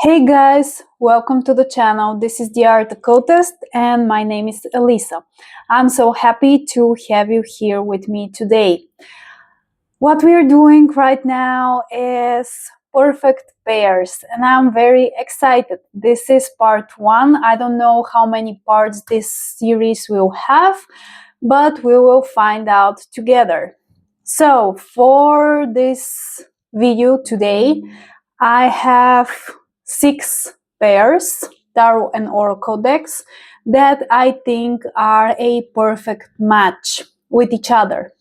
Hey guys, welcome to the channel. This is the Art Occultist and my name is Elisa. I'm so happy to have you here with me today. What we're doing right now is perfect pairs and I'm very excited. This is part 1. I don't know how many parts this series will have, but we will find out together. So for this video today, I have 6 pairs, tarot and oracle decks, that I think are a perfect match with each other.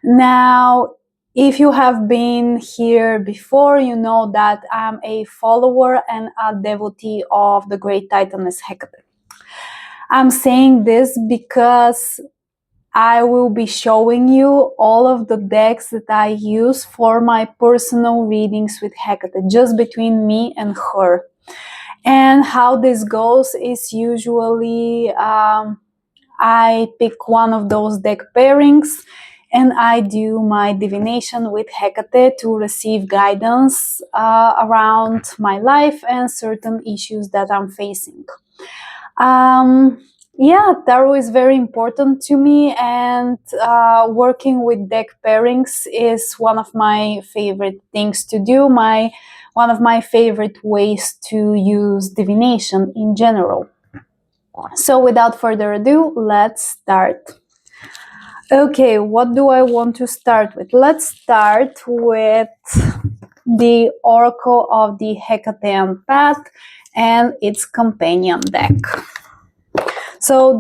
Now, if you have been here before, you know that I'm a follower and a devotee of the great Titaness Hekate. I'm saying this because I will be showing you all of the decks that I use for my personal readings with Hekate, just between me and her. And how this goes is usually I pick one of those deck pairings and I do my divination with Hekate to receive guidance around my life and certain issues that I'm facing. Yeah, tarot is very important to me, and working with deck pairings is one of my favorite things to do, one of my favorite ways to use divination in general. So without further ado, let's start. Okay, what do I want to start with? Let's start with the Oracle of the Hecatean Path and its companion deck. So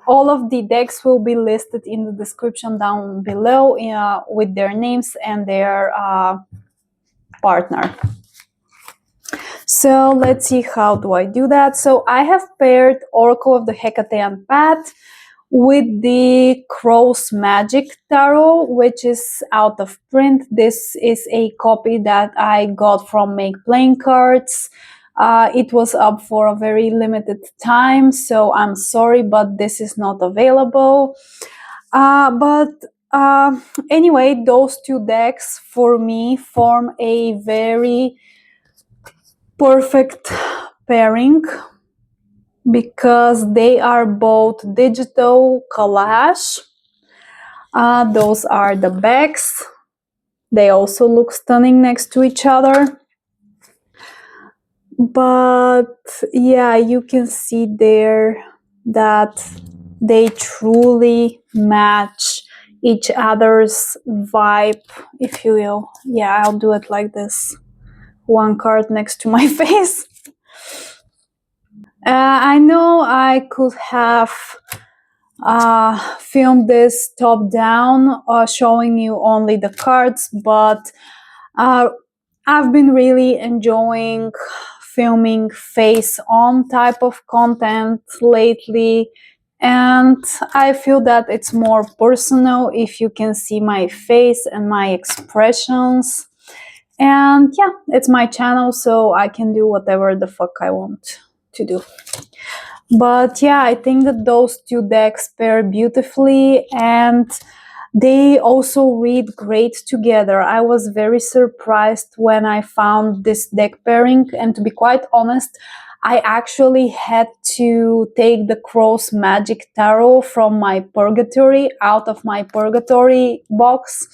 all of the decks will be listed in the description down below with their names and their partner. So let's see, how do I do that? So I have paired Oracle of the Hecatean Path with the Crow's Magic Tarot, which is out of print. This is a copy that I got from Make Playing Cards. It was up for a very limited time, so I'm sorry, but this is not available. Anyway, those two decks for me form a very perfect pairing because they are both digital collage. Those are the backs. They also look stunning next to each other. But yeah, you can see there that they truly match each other's vibe, if you will. Yeah, I'll do it like this. One card next to my face. I know I could have filmed this top down, showing you only the cards, but I've been really enjoying filming face-on type of content lately, and I feel that it's more personal if you can see my face and my expressions. And yeah, it's my channel, so I can do whatever the fuck I want to do. But yeah, I think that those two decks pair beautifully and they also read great together. I was very surprised when I found this deck pairing, and to be quite honest, I actually had to take the Crow's Magic Tarot from my purgatory, out of my purgatory box,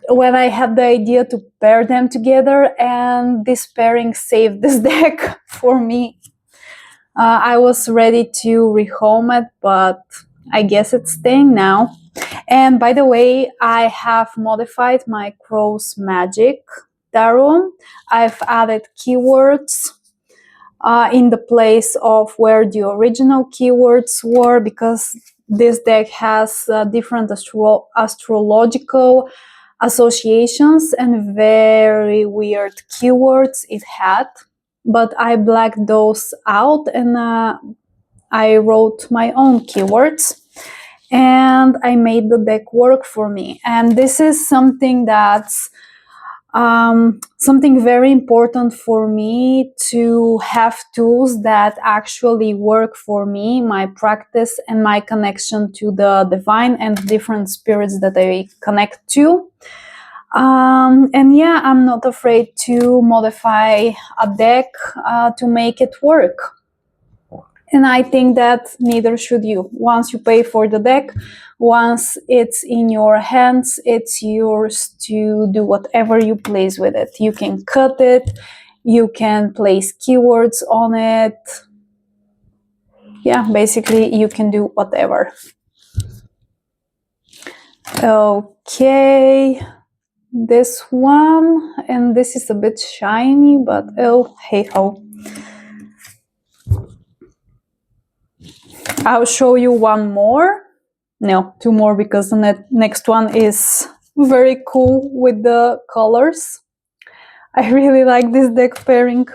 when I had the idea to pair them together, and this pairing saved this deck for me. I was ready to rehome it, but I guess it's staying now. And by the way, I have modified my Crow's Magic Tarot. I've added keywords in the place of where the original keywords were, because this deck has different astrological associations and very weird keywords it had. But I blacked those out and I wrote my own keywords and I made the deck work for me. And this is something that's something very important for me, to have tools that actually work for me, my practice and my connection to the divine and different spirits that I connect to. And yeah, I'm not afraid to modify a deck to make it work. And I think that neither should you. Once you pay for the deck, once it's in your hands, it's yours to do whatever you please with it. You can cut it, you can place keywords on it. Yeah, basically you can do whatever. Okay, this one, and this is a bit shiny, but oh, hey ho. I'll show you one more. No, two more, because the next one is very cool with the colors. I really like this deck pairing.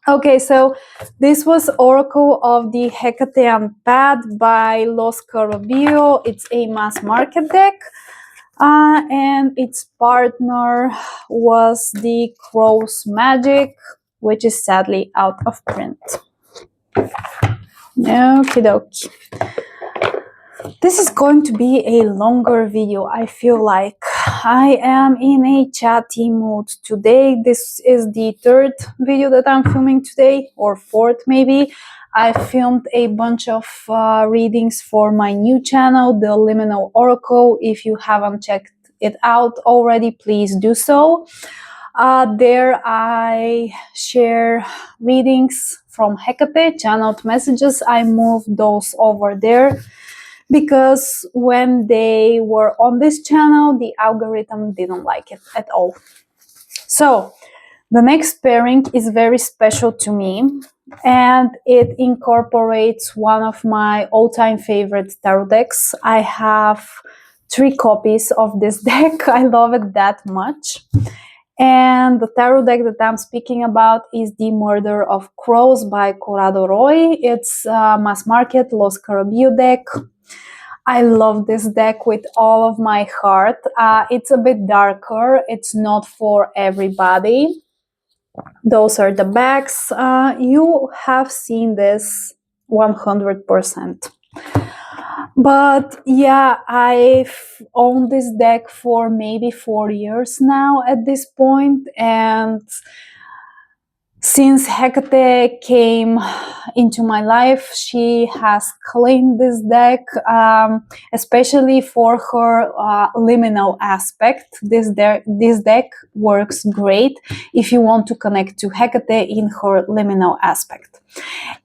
Okay, so this was Oracle of the Hekate and Path by Los Carabio. It's a mass market deck. And its partner was the Crow's Magic, which is sadly out of print. Okie dokie. This is going to be a longer video. I feel like I am in a chatty mood today. This is the third video that I'm filming today, or fourth maybe. I filmed a bunch of readings for my new channel, the Liminal Oracle. If you haven't checked it out already, please do so. There I share readings from Hekate, channeled messages. I moved those over there because when they were on this channel, the algorithm didn't like it at all. So the next pairing is very special to me, and it incorporates one of my all-time favorite tarot decks. I have 3 copies of this deck. I love it that much. And the tarot deck that I'm speaking about is The Murder of Crows by Corrado Roy. It's a mass market Los Carabio deck. I love this deck with all of my heart. It's a bit darker. It's not for everybody. Those are the backs. You have seen this 100%. But yeah, I've owned this deck for maybe 4 years now at this point, and since Hekate came into my life, she has claimed this deck, especially for her liminal aspect. This deck works great if you want to connect to Hekate in her liminal aspect.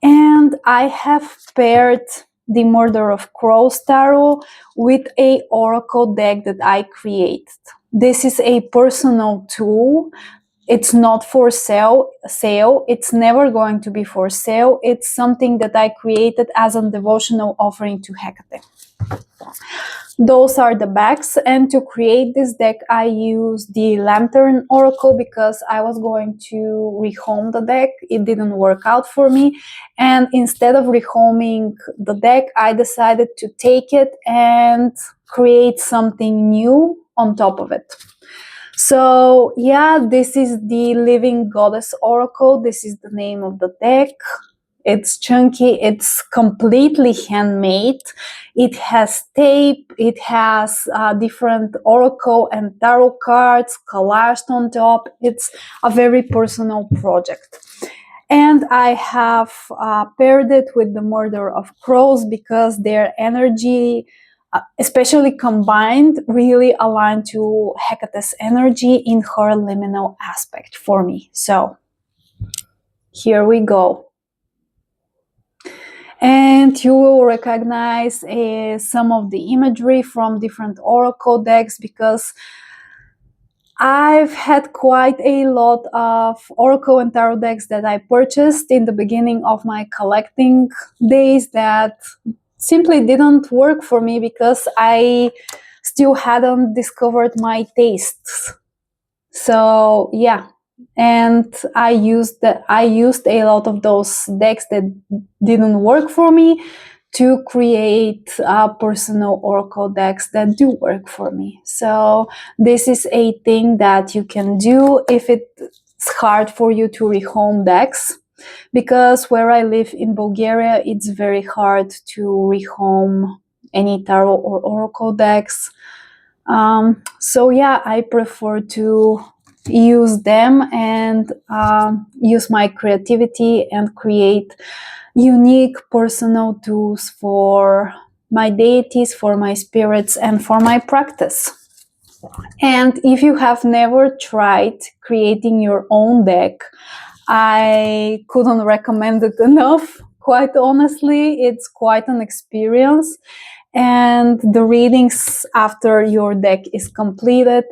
And I have paired the Murder of Crows tarot with a oracle deck that I created. This is a personal tool. It's not for sale. It's never going to be for sale. It's something that I created as a devotional offering to Hekate. Those are the backs, and to create this deck I used the Lantern Oracle because I was going to rehome the deck. It didn't work out for me, and instead of rehoming the deck, I decided to take it and create something new on top of it. So yeah, this is the Living Goddess Oracle. This is the name of the deck. It's chunky, it's completely handmade. It has tape, it has different oracle and tarot cards collaged on top. It's a very personal project. And I have paired it with the Murder of Crows because their energy, especially combined, really aligned to Hecate's energy in her liminal aspect for me. So here we go. And you will recognize some of the imagery from different oracle decks because I've had quite a lot of oracle and tarot decks that I purchased in the beginning of my collecting days that simply didn't work for me because I still hadn't discovered my tastes. So yeah, and I used a lot of those decks that didn't work for me to create personal oracle decks that do work for me. So this is a thing that you can do if it's hard for you to rehome decks, because where I live in Bulgaria, it's very hard to rehome any tarot or oracle decks. So yeah, I prefer to use them and use my creativity and create unique personal tools for my deities, for my spirits, and for my practice. And if you have never tried creating your own deck, I couldn't recommend it enough. Quite honestly, it's quite an experience. And the readings after your deck is completed,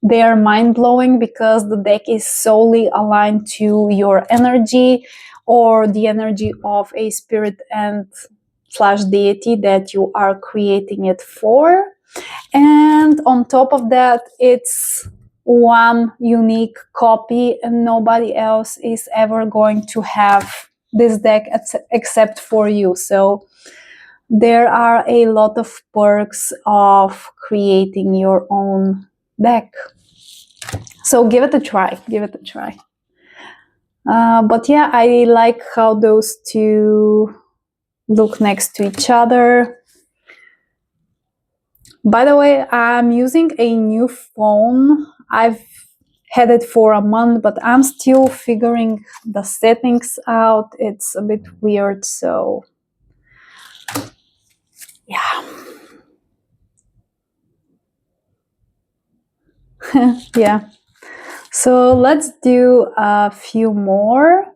they are mind-blowing because the deck is solely aligned to your energy or the energy of a spirit and slash deity that you are creating it for. And on top of that, it's one unique copy and nobody else is ever going to have this deck except for you. So there are a lot of perks of creating your own deck. So give it a try, give it a try. But yeah, I like how those two look next to each other. By the way, I'm using a new phone. I've had it for a month, but I'm still figuring the settings out. It's a bit weird, so yeah. Yeah. So let's do a few more.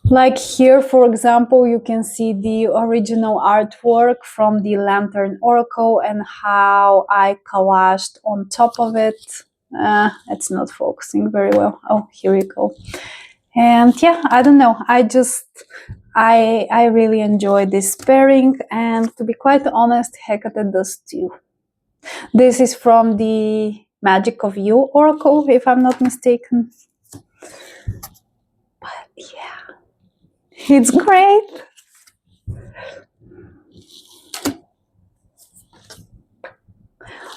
Like here, for example, you can see the original artwork from the Lantern Oracle and how I collaged on top of it. It's not focusing very well. Oh, here you go. And yeah, I don't know. I really enjoy this pairing, and to be quite honest, Hekate does too. This is from the Magic of You Oracle, if I'm not mistaken. But yeah, it's great.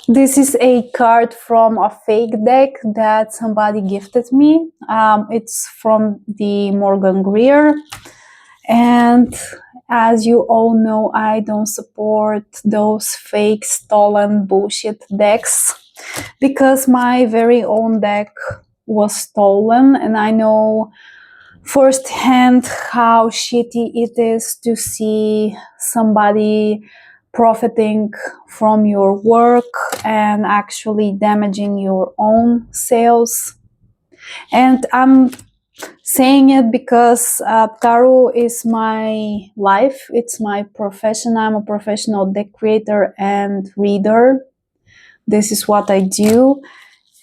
This is a card from a fake deck that somebody gifted me. It's from the Morgan Greer. And as you all know, I don't support those fake, stolen bullshit decks because my very own deck was stolen, and I know firsthand how shitty it is to see somebody profiting from your work and actually damaging your own sales. And I'm saying it because tarot is my life, it's my profession. I'm a professional deck creator and reader. This is what I do.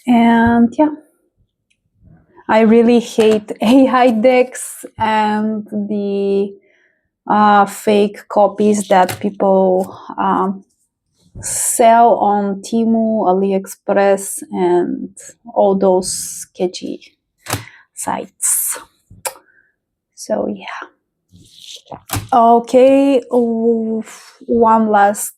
And yeah, I really hate AI decks and the fake copies that people sell on Temu, AliExpress, and all those sketchy sites. So yeah. Okay, one last.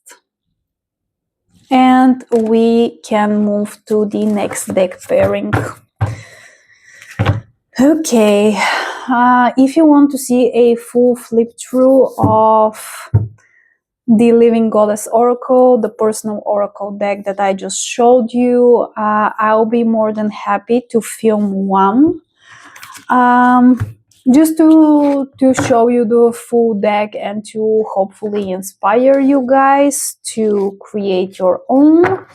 And we can move to the next deck pairing. Okay, if you want to see a full flip through of the Living Goddess Oracle, the personal Oracle deck that I just showed you, I'll be more than happy to film one. Just to show you the full deck and to hopefully inspire you guys to create your own.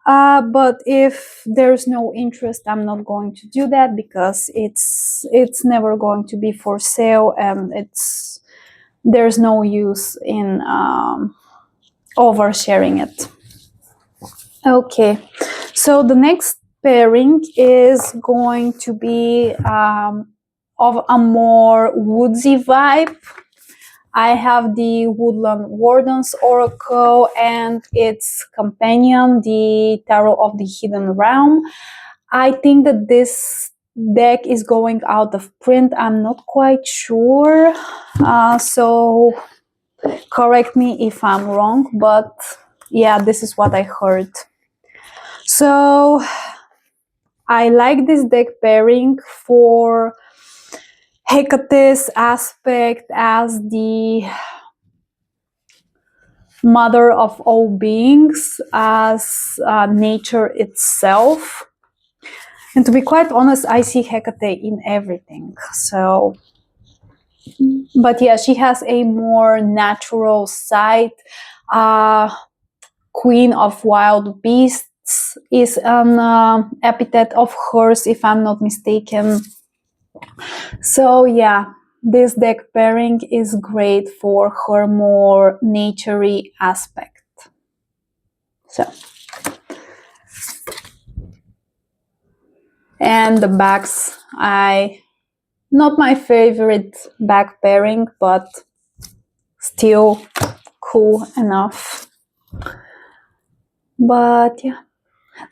But if there's no interest, I'm not going to do that because it's never going to be for sale, and there's no use in oversharing it. Okay, so the next pairing is going to be of a more woodsy vibe. I have the Woodland Warden's Oracle and its companion, the Tarot of the Hidden Realm. I think that this deck is going out of print. I'm not quite sure. So correct me if I'm wrong, but yeah, this is what I heard. So I like this deck pairing for Hecate's aspect as the mother of all beings, as nature itself. And to be quite honest, I see Hekate in everything. So, but yeah, she has a more natural side. Queen of wild beasts is an epithet of hers, if I'm not mistaken. So yeah, this deck pairing is great for her more naturey aspect. So, and the backs, not my favorite back pairing, but still cool enough. But yeah,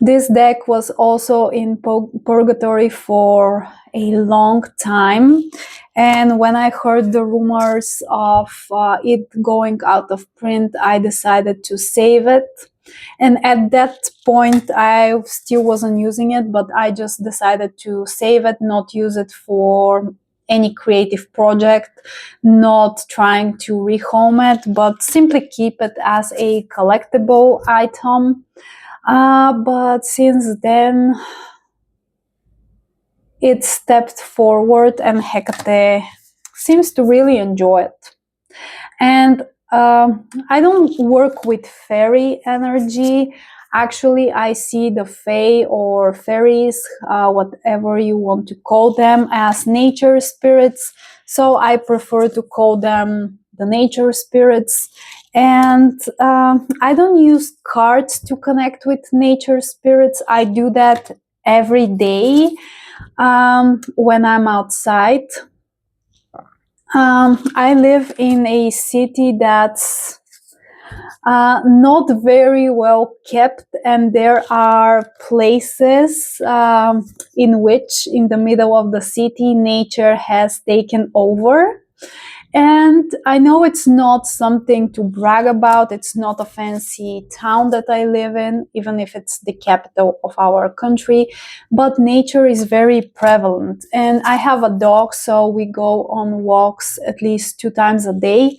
this deck was also in purgatory for a long time, and when I heard the rumors of it going out of print, I decided to save it. And at that point, I still wasn't using it, but I just decided to save it, not use it for any creative project, not trying to rehome it, but simply keep it as a collectible item. But since then, it stepped forward, and Hekate seems to really enjoy it. And I don't work with fairy energy. Actually, I see the fae or fairies, whatever you want to call them, as nature spirits. So I prefer to call them the nature spirits. And I don't use cards to connect with nature spirits. I do that every day when I'm outside. I live in a city that's not very well kept, and there are places in which, in the middle of the city, nature has taken over. And I know it's not something to brag about. It's not a fancy town that I live in, even if it's the capital of our country. But nature is very prevalent. And I have a dog, so we go on walks at least 2 times a day.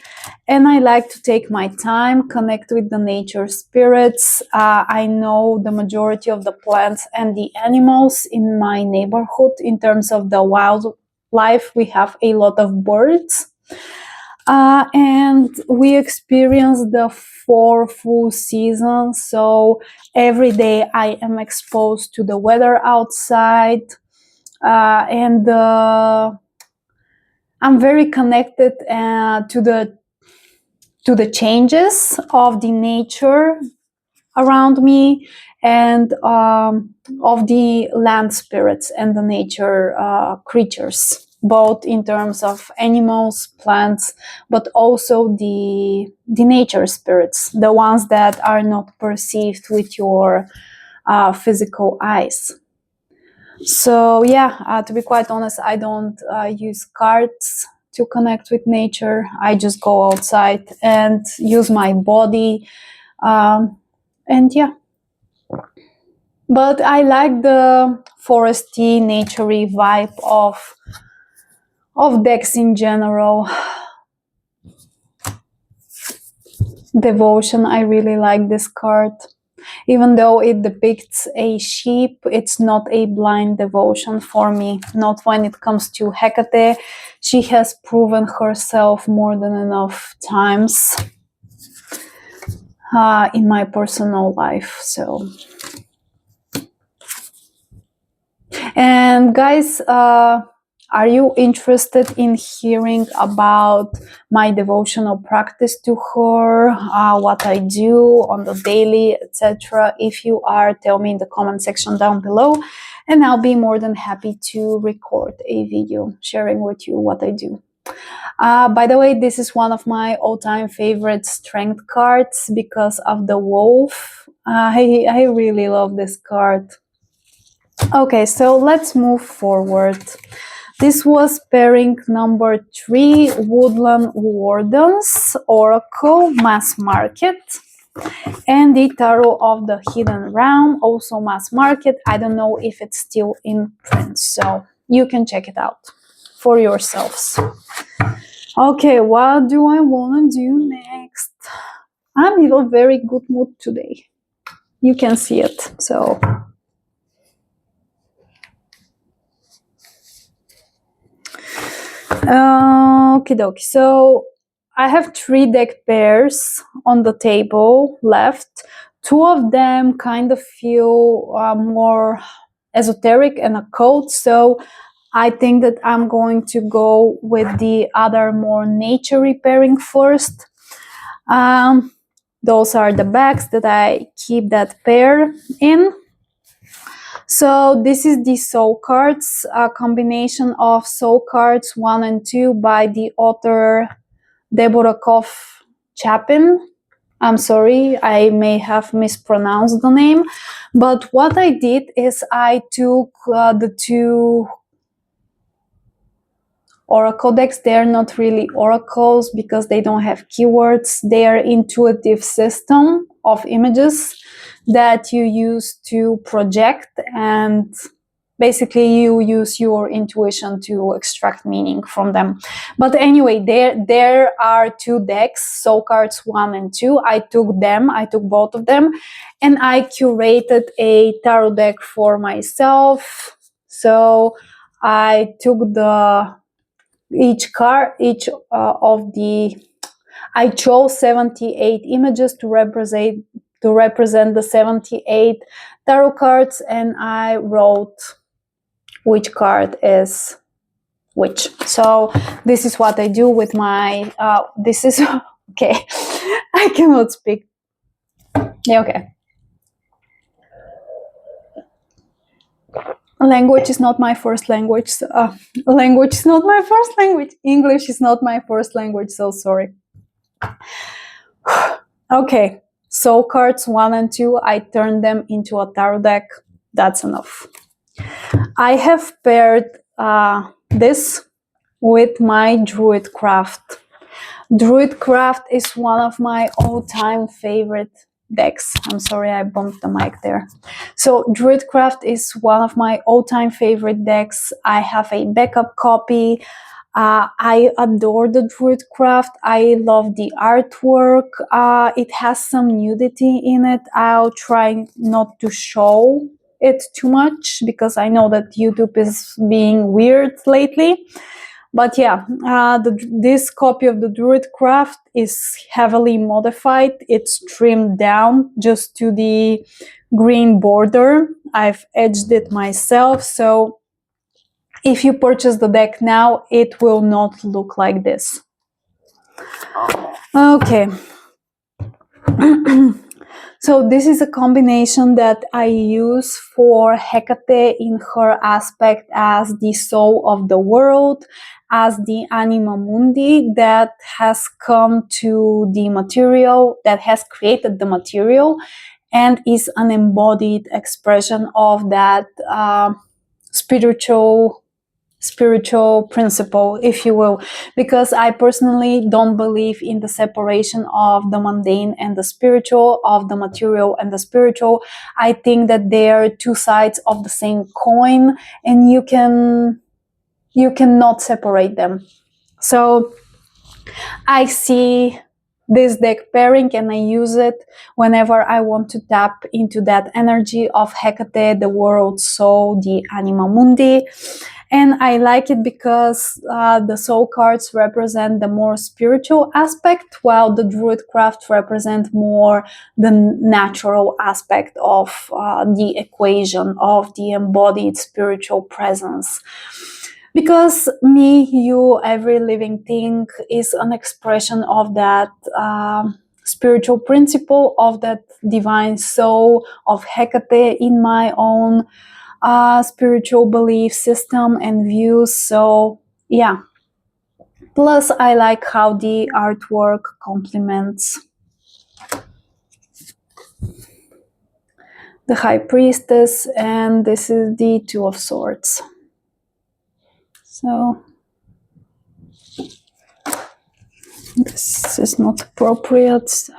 And I like to take my time, connect with the nature spirits. I know the majority of the plants and the animals in my neighborhood. In terms of the wildlife, we have a lot of birds. And we experience the 4 full seasons. So every day I am exposed to the weather outside, and I'm very connected to the changes of the nature around me, and of the land spirits and the nature creatures, both in terms of animals, plants, but also the nature spirits, the ones that are not perceived with your physical eyes. So yeah, to be quite honest, I don't use cards to connect with nature. I just go outside and use my body, and yeah. But I like the foresty, naturey vibe of decks in general. Devotion, I really like this card. Even though it depicts a sheep, it's not a blind devotion for me. Not when it comes to Hekate. She has proven herself more than enough times in my personal life. So, and guys, are you interested in hearing about my devotional practice to her, what I do on the daily, etc.? If you are, tell me in the comment section down below, and I'll be more than happy to record a video sharing with you what I do. By the way, this is one of my all-time favorite strength cards because of the wolf. I really love this card. Okay, so let's move forward. This was pairing number 3, Woodland Wardens, Oracle, Mass Market, and the Tarot of the Hidden Realm, also Mass Market. I don't know if it's still in print, so you can check it out for yourselves. Okay, what do I want to do next? I'm in a very good mood today. You can see it. So okie dokie. So I have 3 deck pairs on the table left. 2 of them kind of feel more esoteric and occult. So I think that I'm going to go with the other more naturey pairing first. Those are the bags that I keep that pair in. So this is the soul cards, a combination of soul cards 1 and 2 by the author Deborah Koff Chapin. I'm sorry, I may have mispronounced the name, but what I did is I took the 2 oracle decks. They're not really oracles because they don't have keywords. They are intuitive system of images that you use to project, and basically you use your intuition to extract meaning from them. But anyway, there are 2 decks, soul cards 1 and 2. I took both of them, and I curated a tarot deck for myself. So I took I chose 78 images to represent the 78 tarot cards, and I wrote which card is which. So this is what I do with my this is okay. I cannot speak. Yeah, okay. Language is not my first language. Language is not my first language. English is not my first language, so sorry. Okay, soul cards 1 and 2, I turned them into a tarot deck. That's enough. I have paired this with my Druidcraft. Druidcraft is one of my all-time favorite decks. I'm sorry, I bumped the mic there. So Druidcraft is one of my all-time favorite decks. I have a backup copy. I adore the Druidcraft. I love the artwork. It has some nudity in it. I'll try not to show it too much because I know that YouTube is being weird lately. But yeah, this copy of the Druidcraft is heavily modified. It's trimmed down just to the green border. I've edged it myself, so if you purchase the deck now, it will not look like this. Okay. So this is a combination that I use for Hekate in her aspect as the soul of the world, as the anima mundi that has come to the material, that has created the material, and is an embodied expression of that spiritual principle, if you will, because I personally don't believe in the separation of the mundane and the spiritual, of the material and the spiritual. I think that they are 2 sides of the same coin, and you cannot separate them. So I see this deck pairing and I use it whenever I want to tap into that energy of Hekate, the world soul, the anima mundi. And I like it because the soul cards represent the more spiritual aspect, while the Druidcraft represent more the natural aspect of the equation of the embodied spiritual presence. Because me, you, every living thing is an expression of that spiritual principle, of that divine soul, of Hekate in my own spiritual belief system and views. So yeah, plus I like how the artwork complements the High Priestess, and this is the 2 of Swords. So this is not appropriate, so.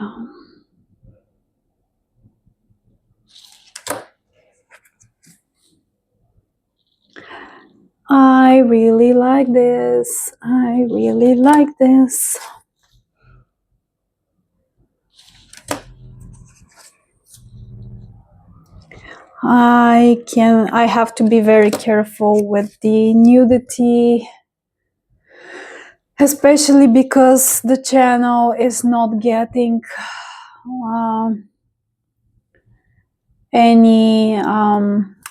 I really like this. I really like this. I have to be very careful with the nudity, especially because the channel is not getting any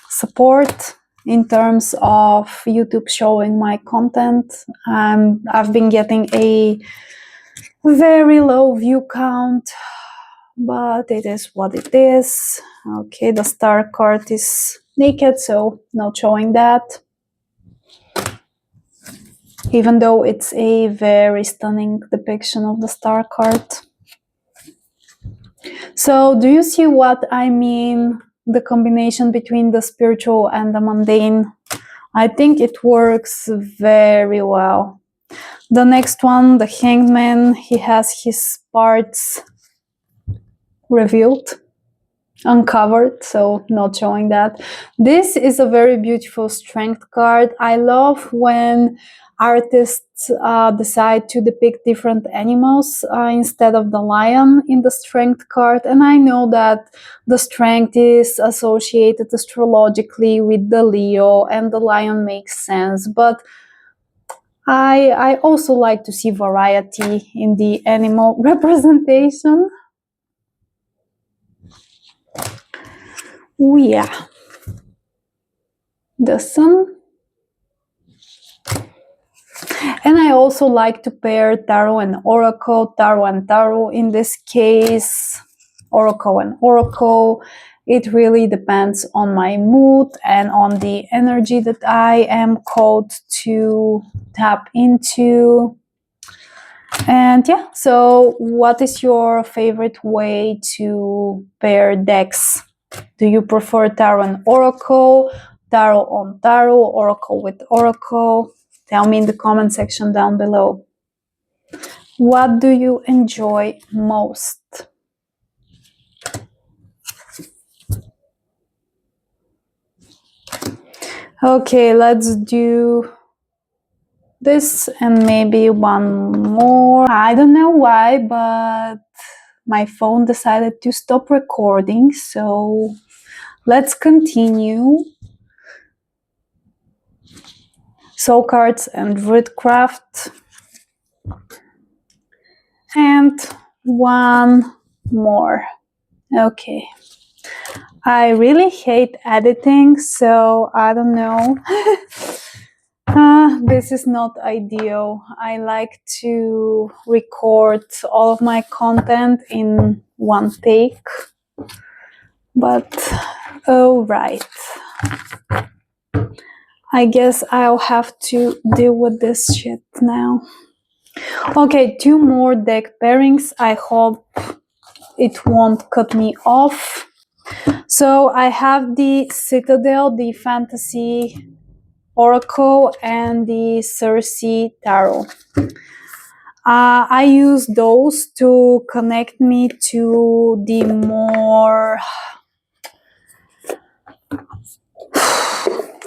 support in terms of YouTube showing my content. I've been getting a very low view count, but it is what it is. Okay, the star card is naked, so not showing that. Even though it's a very stunning depiction of the star card. So do you see what I mean? The combination between the spiritual and the mundane. I think it works very well. The next one, the Hanged Man, he has his parts revealed, uncovered, so not showing that. This is a very beautiful strength card. I love when artists decide to depict different animals instead of the lion in the strength card, and I know that the strength is associated astrologically with the Leo and the lion makes sense, but I also like to see variety in the animal representation. Oh yeah, the sun. And I also like to pair tarot and oracle, tarot and tarot in this case, oracle and oracle. It really depends on my mood and on the energy that I am called to tap into. And yeah, so what is your favorite way to pair decks? Do you prefer tarot and oracle, tarot on tarot, oracle with oracle? Tell me in the comment section down below. What do you enjoy most? Okay, let's do this and maybe one more. I don't know why, but my phone decided to stop recording, so let's continue. Soul cards and Druidcraft. And one more. Okay. I really hate editing, so I don't know. This is not ideal. I like to record all of my content in one take. But, oh right. I guess I'll have to deal with this shit now. Okay, 2 more deck pairings. I hope it won't cut me off. So I have the Citadel, the Fantasy Oracle, and the Circe Tarot. I use those to connect me to the more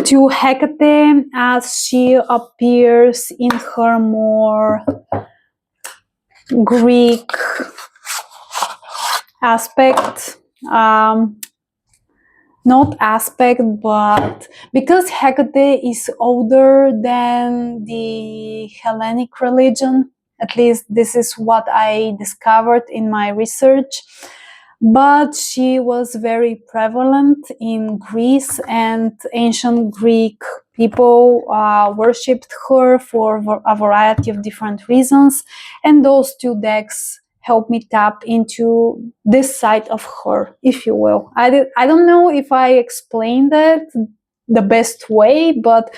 to Hekate as she appears in her more Greek aspect. Not aspect, but because Hekate is older than the Hellenic religion, at least this is what I discovered in my research, but she was very prevalent in Greece, and ancient Greek people worshipped her for a variety of different reasons, and those 2 decks help me tap into this side of her, if you will. I don't know if I explained it the best way, but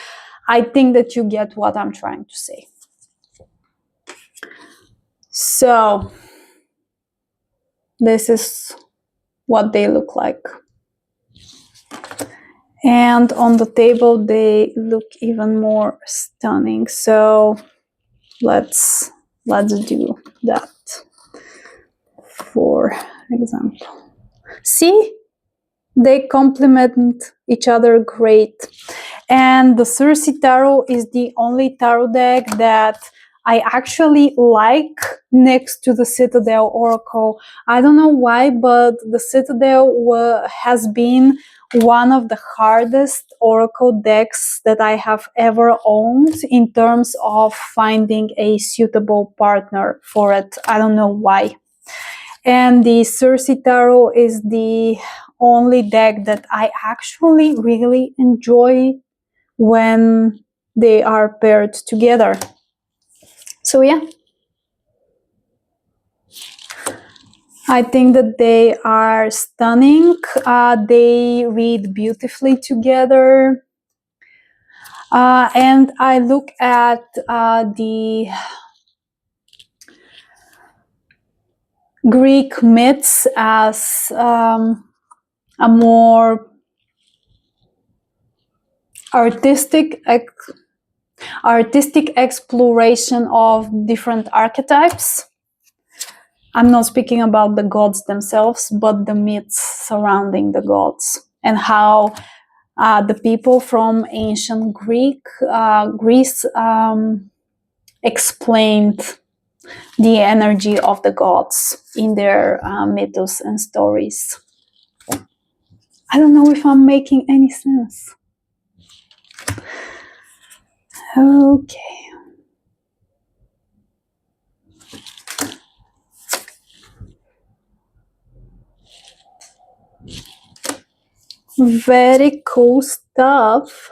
I think that you get what I'm trying to say. So this is what they look like. And on the table, they look even more stunning. So let's do that. For example, see, they complement each other great. And the Circe Tarot is the only tarot deck that I actually like next to the Citadel Oracle. I don't know why, but the Citadel has been one of the hardest oracle decks that I have ever owned in terms of finding a suitable partner for it. I don't know why. And the Circe Tarot is the only deck that I actually really enjoy when they are paired together. So yeah, I think that they are stunning. They read beautifully together. And I look at the Greek myths as a more artistic exploration of different archetypes. I'm not speaking about the gods themselves, but the myths surrounding the gods and how the people from ancient Greece explained the energy of the gods in their mythos and stories. I don't know if I'm making any sense. Okay. Very cool stuff.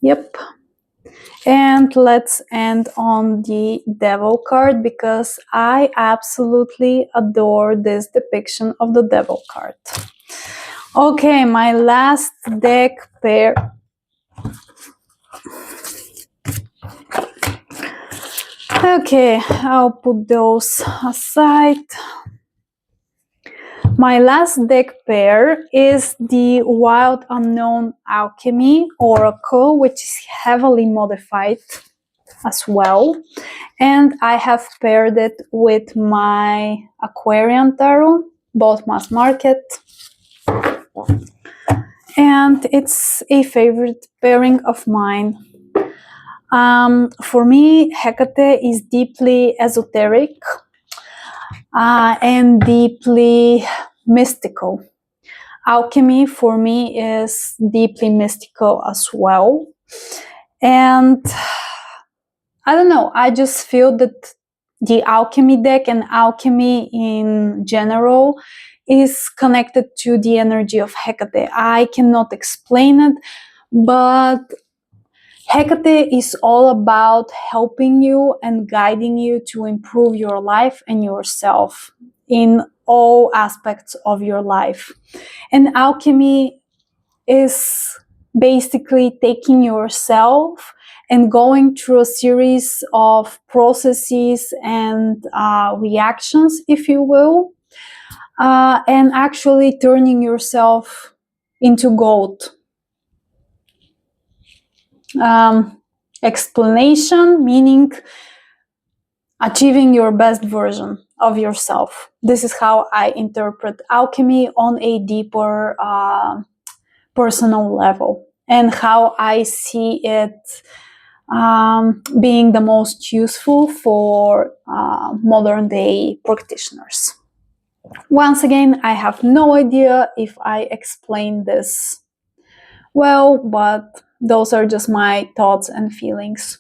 Yep. And let's end on the devil card because I absolutely adore this depiction of the devil card. Okay, my last deck pair. Okay, I'll put those aside. My last deck pair is the Wild Unknown Alchemy Oracle, which is heavily modified as well. And I have paired it with my Aquarian Tarot, both mass market. And it's a favorite pairing of mine. For me, Hekate is deeply esoteric and deeply mystical. Alchemy for me is deeply mystical as well. And I don't know, I just feel that the alchemy deck and alchemy in general is connected to the energy of Hekate. I cannot explain it, but Hekate is all about helping you and guiding you to improve your life and yourself in all aspects of your life. And alchemy is basically taking yourself and going through a series of processes and reactions, if you will, and actually turning yourself into gold. Explanation meaning achieving your best version of yourself. This is how I interpret alchemy on a deeper personal level, and how I see it being the most useful for modern day practitioners. Once again, I have no idea if I explained this well, but those are just my thoughts and feelings.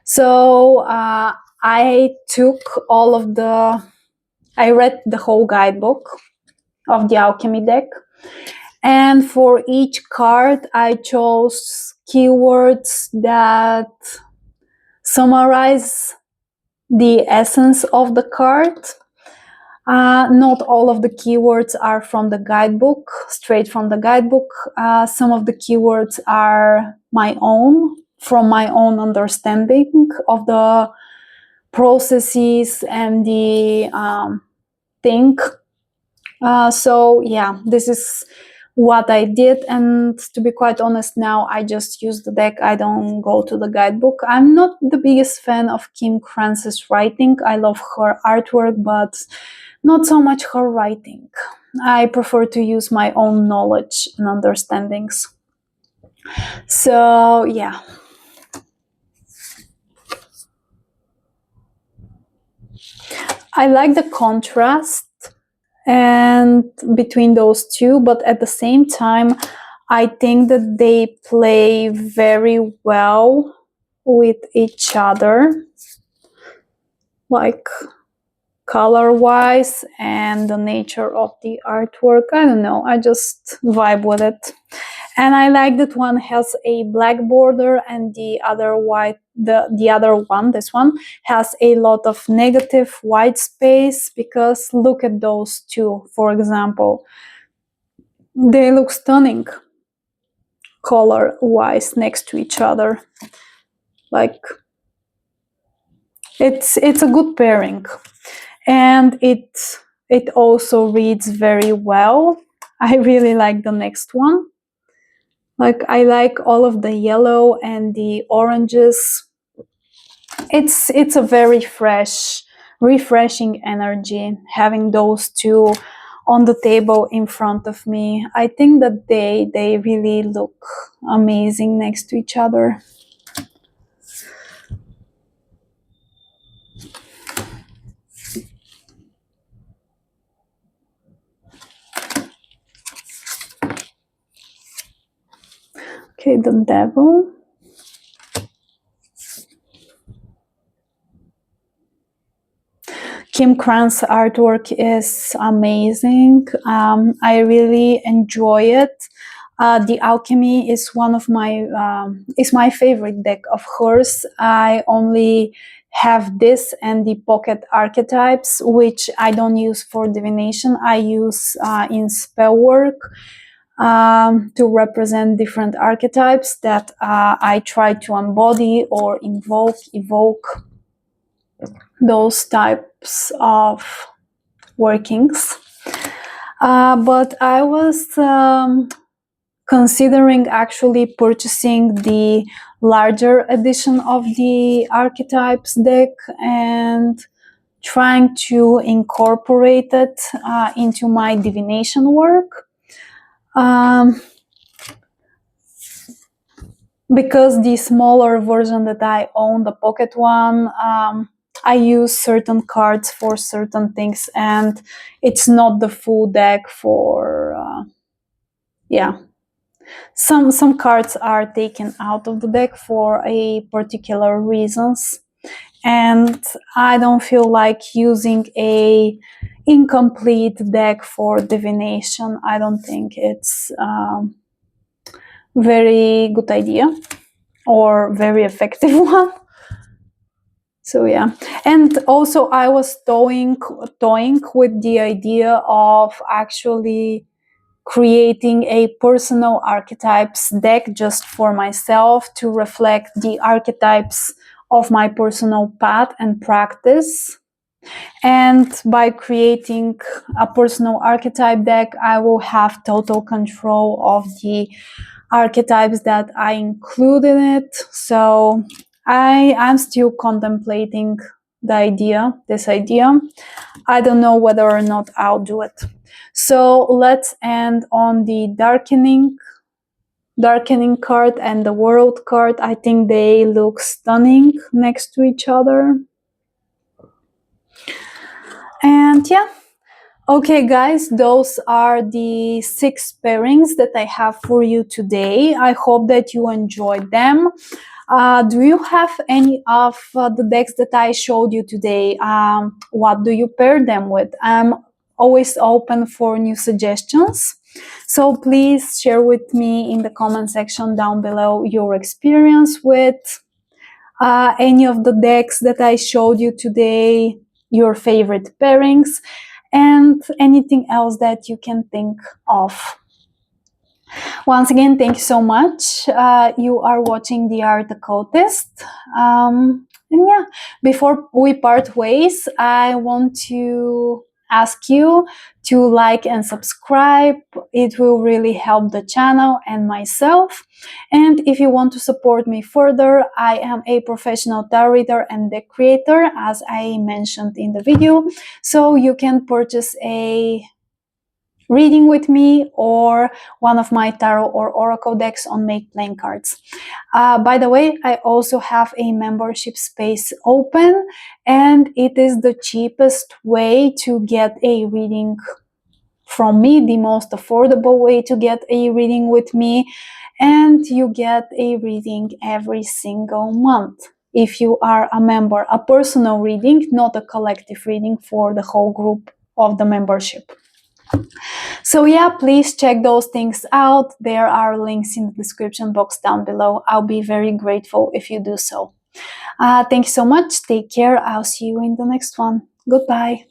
So I read the whole guidebook of the alchemy deck, and for each card I chose keywords that summarize the essence of the card. Not all of the keywords are from the guidebook, straight from the guidebook. Some of the keywords are my own, from my own understanding of the processes and the thing. So yeah, this is what I did, and to be quite honest, now I just use the deck. I don't go to the guidebook. I'm not the biggest fan of Kim Kranz's writing. I love her artwork, but not so much her writing. I prefer to use my own knowledge and understandings. So yeah. I like the contrast and between those two, but at the same time I think that they play very well with each other, like color wise and the nature of the artwork. I don't know, I just vibe with it. And I like that one has a black border and the other white, the other one, this one, has a lot of negative white space, because look at those two, for example. They look stunning color wise next to each other. Like it's a good pairing. And it also reads very well. I really like the next one. Like I like all of the yellow and the oranges. It's a very fresh, refreshing energy having those two on the table in front of me. I think that they really look amazing next to each other. Okay, the devil. Kim Kranz's artwork is amazing. I really enjoy it. The Alchemy is one of my is my favorite deck of hers. I only have this and the pocket archetypes, which I don't use for divination. I use in spell work to represent different archetypes that I try to embody or evoke those types of workings. But I was considering actually purchasing the larger edition of the archetypes deck and trying to incorporate it into my divination work. Because the smaller version that I own, the pocket one, I use certain cards for certain things, and it's not the full deck for, yeah. Some cards are taken out of the deck for a particular reasons, and I don't feel like using a incomplete deck for divination. I don't think it's very good idea or very effective one. So yeah, and also I was toying with the idea of actually creating a personal archetypes deck just for myself to reflect the archetypes of my personal path and practice. And by creating a personal archetype deck, I will have total control of the archetypes that I include in it. So I'm still contemplating this idea. I don't know whether or not I'll do it. So let's end on the darkening card and the world card. I think they look stunning next to each other. And yeah. Okay, guys, those are the 6 pairings that I have for you today. I hope that you enjoyed them. Do you have any of the decks that I showed you today? What do you pair them with? I'm always open for new suggestions. So please share with me in the comment section down below your experience with any of the decks that I showed you today, your favorite pairings, and anything else that you can think of. Once again, thank you so much. You are watching the Art Occultist. And yeah, before we part ways, I want to ask you to like and subscribe. It will really help the channel and myself. And if you want to support me further, I am a professional tarot reader and deck creator, as I mentioned in the video. So you can purchase a reading with me or one of my tarot or oracle decks on Make Playing Cards. By the way, I also have a membership space open, and it is the cheapest way to get a reading from me, the most affordable way to get a reading with me, and you get a reading every single month. If you are a member, a personal reading, not a collective reading for the whole group of the membership. So yeah, please check those things out. There are links in the description box down below. I'll be very grateful if you do so. Thank you so much. Take care. I'll see you in the next one. Goodbye.